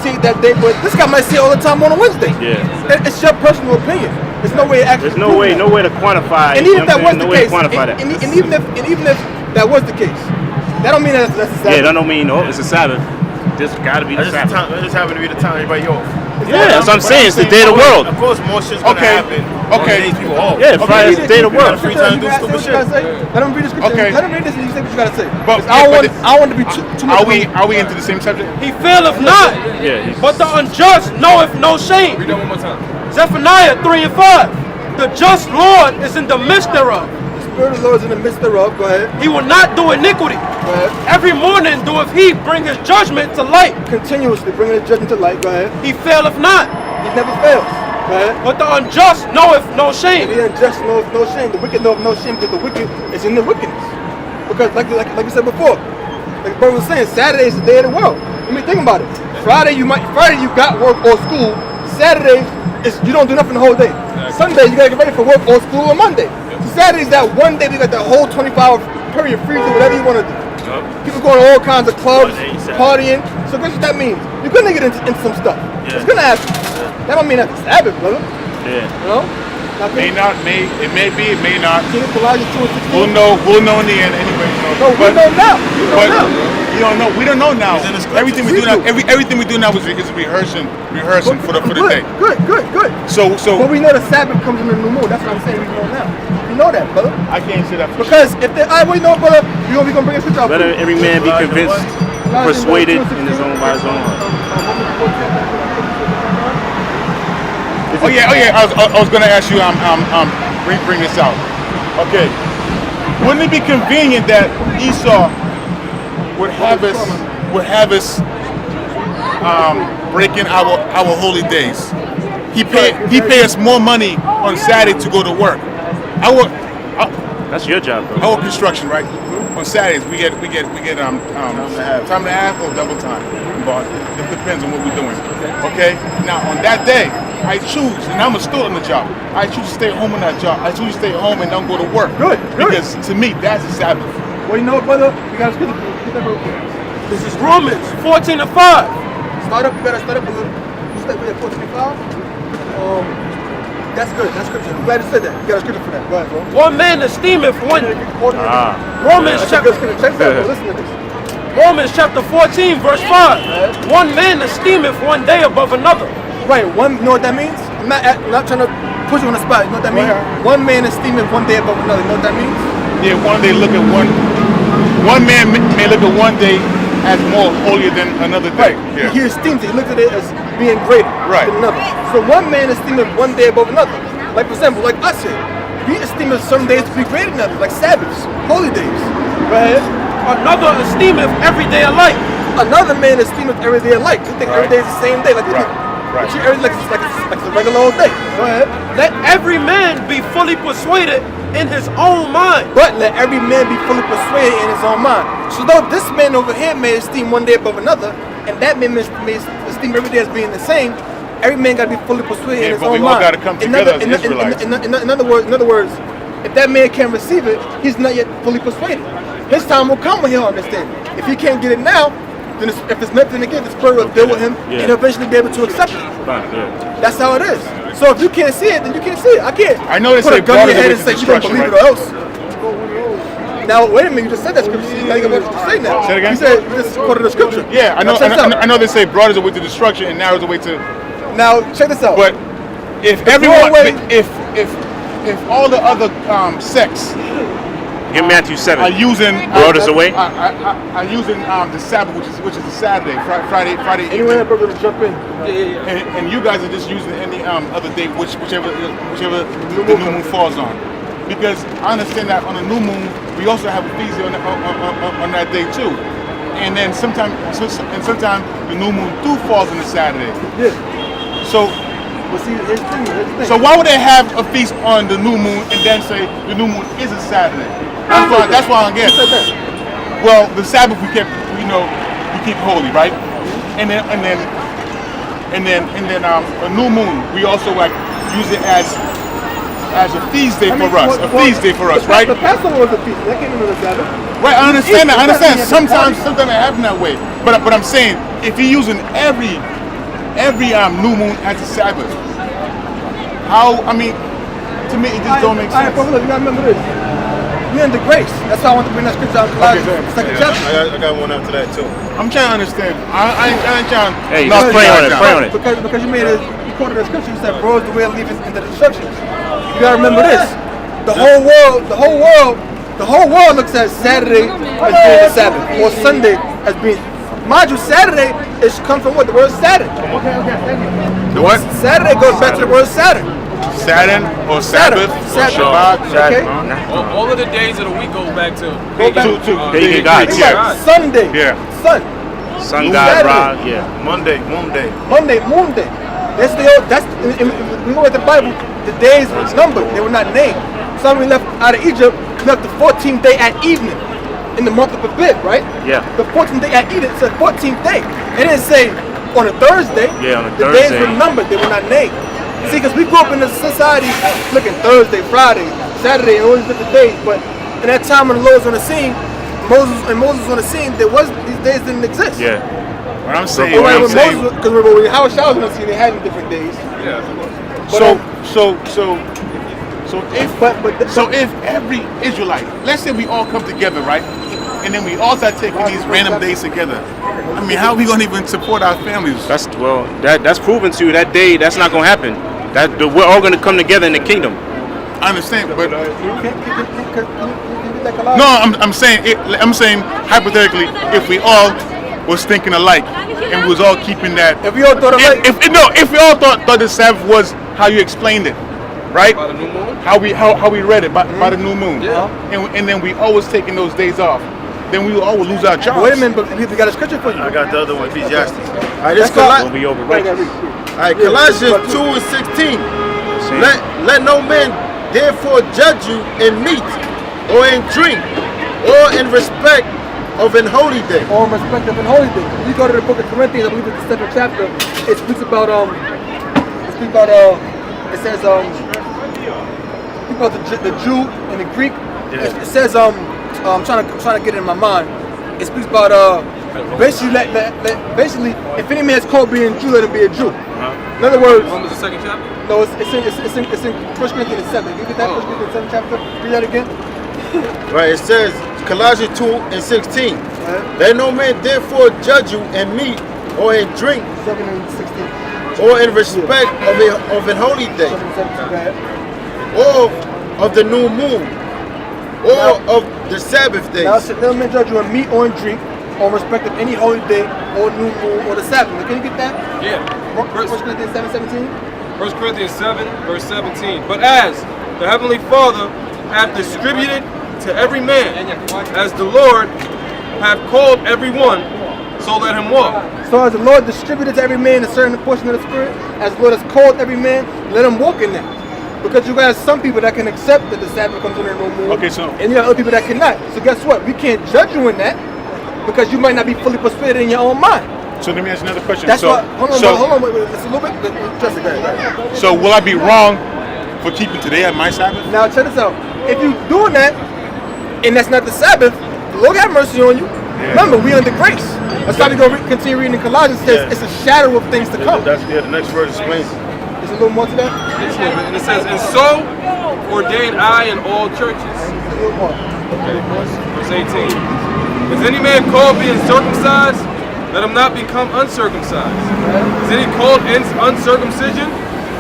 see it that day, but this guy might see it all the time on a Wednesday. Yeah. It's your personal opinion. There's no way to actually. There's no way to quantify. And even if that was the case, and even if that was the case, that don't mean that's a Sabbath. Yeah, that don't mean it's a Sabbath. This got to be the Sabbath. It just happened to be the time everybody off. Yeah, that's what I'm saying. It's the day of the world. Of course, more shit's gonna happen. Okay. Days people off. Yeah, Friday's the day of the world. Free time to do stupid shit. Let him read the scripture. Okay. Let him read this and you say what you gotta say. But I don't want to be too much. Are we into the same subject? He faileth not, Yeah. but the unjust knoweth no shame. Read that one more time. Zephaniah 3 and 5. The just Lord is in the midst thereof. The Spirit of the Lord is in the midst thereof. Go ahead. He will not do iniquity. Go ahead. Every morning doeth he bring his judgment to light. Continuously bringing the judgment to light. Go ahead. He faileth not, He never fails. Go ahead. but the unjust knoweth no And shame. the unjust knows no shame. The wicked know no shame because the wicked is in the wickedness. Because like we said before, like the brother was saying, Saturday is the day of the world. I mean, think about it. Friday you got work or school. Saturday is you don't do nothing the whole day. Sunday you gotta get ready for work or school on Monday. So Saturday's that one day we got that whole 24-hour period free to do whatever you want to do. People going to all kinds of clubs, partying. So guess what that means? You're gonna get into some stuff. It's gonna happen. That don't mean that's the Sabbath, brother. Yeah. You know? It may be, it may not. King of Colossians 2 and 16. We'll know in the end anyway. No, we know now. But you don't know. We don't know now. It's in the scriptures. Everything we do now, everything we do now is rehearsing for the day. Good. So But we know the Sabbath comes in the new moon. That's what I'm saying. We know now. We know that, brother. I can't say that for Because if they, we know, brother, we gonna bring a scripture out. Let every man be convinced, persuaded in his own by his own heart. Oh yeah. I was gonna ask you. Bring this out. Okay. Wouldn't it be convenient that Esau would have us breaking our holy days? He pay us more money on Saturday to go to work. That's your job, though. Our construction, right? On Saturdays we get time and a half or double time. But it depends on what we're doing. Okay. Now on that day, I choose, and I'm still on the job. I choose to stay home on that job. I choose to stay home and don't go to work. Good. Because to me, that's the Sabbath. Well, you know what, brother? You gotta get that real quick. This is Romans 14 and 5. Start up. You gotta start up a little. You start with 425. That's good. That's scripture. I'm glad you said that. You got a scripture for that. Go ahead, bro. One man esteemeth one. Romans That's a chapter good scripture. Check that out. Listen to this. Romans chapter 14 verse 5. One man esteemeth one day above another. Right. You know what that means? I'm not trying to put you on the spot. You know what that means? One man esteeming one day above another. You know what that means? Yeah, one man may look at one day as more holier than another day. Right. Yeah. He esteems it. He looks at it as being greater than another. So one man esteeming one day above another. Like for example, like us here, we esteem some days to be greater than others, like Sabbaths, holy days. Go ahead. Another esteemeth every day alike. Another man esteemeth every day alike. You think every day is the same day, like Right. you treat every like it's a regular old day. Go ahead. Let every man be fully persuaded in his own mind. But let every man be fully persuaded in his own mind. So though this man over here may esteem one day above another, and that man may esteem every day as being the same, every man got to be fully persuaded in his own mind. but we all got to come together as Israelites. In other words, if that man can't receive it, he's not yet fully persuaded. His time will come when he'll understand it. If he can't get it now, then if it's meant to again, the Spirit will deal with him and he'll eventually be able to accept it. That's how it is. So if you can't see it, then you can't see it. I can't. I know they put say a gun broad in your head is and the say you don't destruction, believe it or else. Now wait a minute, you just said that scripture. Now you got to say that. Say it again? You said you just quoted the scripture. Yeah, I know. Now check this out. I know they say broad is the way to destruction and narrow is the way to. Now check this out. But if if all the other sects In Matthew 7. are using Broad is the way? are using the Sabbath, which is the Saturday, Friday Anyone that evening, brother to jump in. and you guys are just using any other day, whichever the new moon falls on. Because I understand that on a new moon we also have a feast on that day too, and then sometimes the new moon falls on a Saturday. Yeah. So. But see, here's the thing. So why would they have a feast on the new moon and then say the new moon is a Saturday? That's why I don't get it. Well, the Sabbath we keep holy, right? And then a new moon we also like use it as a feast day for us. A feast day for us, right? The Passover was a feast. That came into the Sabbath. Right, I understand that. Sometimes it happens that way. But I'm saying if you're using every every new moon has a Sabbath. How? I mean, to me, it just don't make sense. All right, but look, you gotta remember this. We're in the grace. That's why I want to bring that scripture out in Colossians, second chapter. I got one after that too. I'm trying to understand. I ain't trying. Hey, No, just pray on it. Pray on it. Because you quoted the scripture, you said, "Bro, is the way of leading into the destruction." You gotta remember this: the whole world looks at Saturday as being the Sabbath, or Sunday as being. Mind you, Saturday comes from what? The word Saturn. Okay, thank you. The what? Saturday goes back to the word Saturn. Saturn or Sabbath or Shabbat. Okay. All of the days of the week goes back to Two. Pagan gods. Think Yeah. about it. Sunday. Yeah. Sun. Sun God, Saturday. Ra. Yeah. Monday, moon day. Monday, moon day. That's we know at the Bible, the days were numbered, they were not named. So when we left out of Egypt, we left the 14th day at evening in the month of Abib, right? Yeah. The 14th day at evening, it said 14th day. It didn't say on a Thursday. Yeah, on a the Thursday. days were numbered, they were not named. See, because we grew up in a society looking Thursday, Friday, Saturday, and all these different days, but in that time when the Lord was on the scene, Moses was on the scene, these days didn't exist. Yeah. What I'm saying. Because when Howard Shaw was on the scene, they had them different days. So if every Israelite, let's say we all come together, right, and then we all start taking these random days together, I mean, how are we gonna even support our families? That's proven to you that day. That's not gonna happen. We're all gonna come together in the kingdom. I understand, but Can you get that Colossians? no, I'm saying hypothetically, if we all was thinking alike and we was all keeping that. If we all thought alike, If we all thought the Sabbath was how you explained it, right? by the new moon. How we read it by the new moon, Yeah. and then we always taking those days off, then we all would lose our jobs. wait a minute, but we got a scripture for you. I got the other one, Ecclesiastes. All right, this We'll be over Right, righteous. All right, Colossians 2:16. Let no man therefore judge you in meat, or in drink, or in respect of an holy day. Or in respect of an holy day. If you go to the book of Corinthians, I believe it's the 7th chapter, it speaks about it says the Jew and the Greek. It says I'm trying to get it in my mind. It speaks about basically basically if any man is called being Jew, let him be a Jew. In other words, Romans the 2nd chapter. no, it's in 1 Corinthians 7. You get that 1 Corinthians 7 chapter? Read that again. Right, it says Colossians 2:16. Let no man therefore judge you in meat, or in drink, 7 and 16. or in respect of an holy day, 7 and 17. Go ahead. or of the new moon, or of the Sabbath days. Now, let no man judge you in meat or in drink, or in respect of any holy day, or new moon, or the Sabbath. Now, can you get that? Yeah. 1 Corinthians 7:17. 1 Corinthians 7, verse 17. But as the Heavenly Father hath distributed to every man, as the Lord hath called every one, so let him walk. So as the Lord distributed to every man a certain portion of the Spirit, as the Lord has called every man, let him walk in that. Because you got some people that can accept that the Sabbath comes in a new moon, Okay, so- and you have other people that cannot. So guess what? We can't judge you in that, because you might not be fully persuaded in your own mind. So let me ask you another question. That's so, why. Hold on, wait, it's a little bit. Just a minute. so will I be wrong for keeping today at my Sabbath? Now check this out. If you doing that, and that's not the Sabbath, the Lord have mercy on you. Remember, we under grace. That's why we go continue reading in Colossians. It says it's a shadow of things to come. That's the next verse explains it. There's a little more to that. And it says, and so ordained I in all churches. A little more. Verse 18. Is any man called being circumcised? Let him not become uncircumcised. Is any called uncircumcision?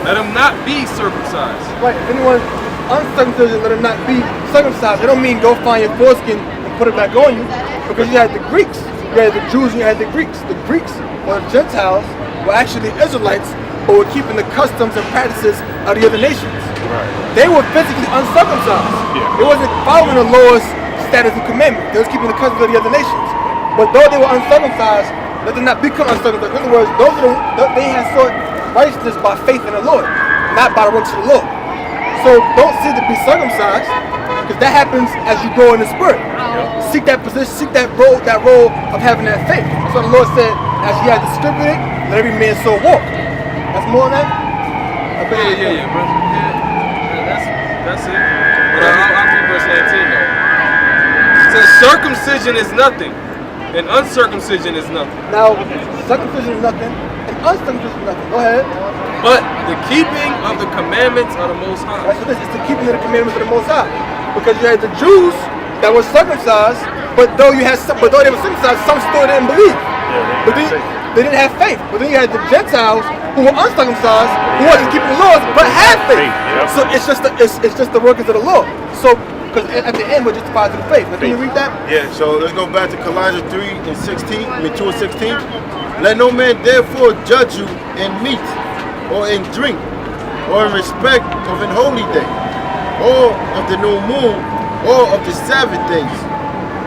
Let him not be circumcised. Right. If anyone's uncircumcision, let him not be circumcised. It don't mean go find your foreskin and put it back on you, because you had the Greeks, you had the Jews, and you had the Greeks. The Greeks or the Gentiles were actually Israelites, but were keeping the customs and practices of the other nations. They were physically uncircumcised. It wasn't following the laws, statutes, and commandments. They was keeping the customs of the other nations. But though they were uncircumcised, let them not become uncircumcised. In other words, they had sought righteousness by faith in the Lord, not by the works of the law. So don't seek to be circumcised, because that happens as you grow in the Spirit. Seek that position, seek that role of having that faith. So the Lord said, as He has distributed, let every man so walk. That's more than that. Yeah, bro. That's it. But I'll read verse 19 though. It says, circumcision is nothing, and uncircumcision is nothing. Now, circumcision is nothing, and uncircumcision is nothing. Go ahead. But the keeping of the commandments of the Most High. That's what it is. It's the keeping of the commandments of the Most High. Because you had the Jews that were circumcised, but though they were circumcised, some still didn't believe. But they didn't have faith. But then you had the Gentiles who were uncircumcised, who wasn't keeping the laws, but had faith. So it's just the workings of the law. So because at the end we're justified through faith. Now, can you read that? Yeah, so let's go back to Colossians 3:16. 2 and 16. Let no man therefore judge you in meat, or in drink, or in respect of an holy day, or of the new moon, or of the Sabbath days,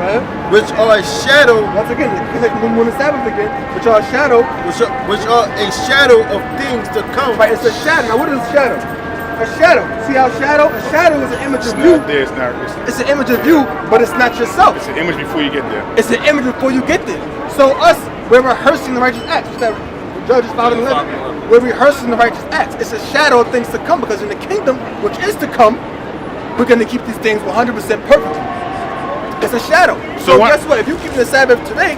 Right? which are a shadow, Once again, it's like the moon and Sabbath again, which are a shadow. which are a shadow of things to come. Right, it's a shadow. Now what is a shadow? A shadow. See how shadow? A shadow is an image of you. Not there, It's an image of you, but it's not yourself. it's an image before you get there. It's an image before you get there. So us, we're rehearsing the righteous acts. It's that Judges 5:11. We're rehearsing the righteous acts. It's a shadow of things to come, because in the kingdom, which is to come, we're going to keep these things 100% perfect. It's a shadow. So what- guess what? If you keep the Sabbath today,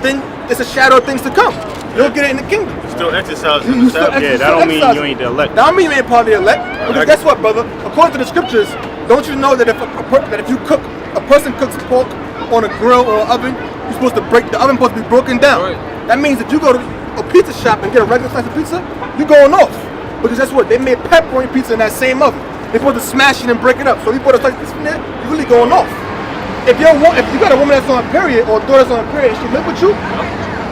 then it's a shadow of things to come. You'll get it in the kingdom. Still exercising You the still Sabbath. Yeah, that don't mean you ain't the elect. That don't mean you ain't part of the elect. Because guess what, brother? According to the scriptures, don't you know that if you cook, a person cooks pork on a grill or an oven, you're supposed to break the oven, supposed to be broken down. Right. That means if you go to a pizza shop and get a regular slice of pizza, you're going off. Because that's what they made pepperoni pizza in that same oven. They're supposed to smash it and break it up. So if you put a slice of pizza in there, you're really going off. If you got a woman that's on a period or a daughter that's on a period and she live with you,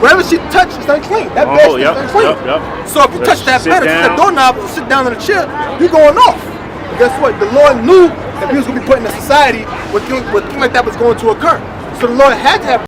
wherever she touches, it's unclean. That bed is unclean. So if you touch that Sit bed, or touch that down. doorknob, or sit down in a chair, you're going off. But guess what? The Lord knew that we was going to be put in a society where things like that was going to occur. So the Lord had to have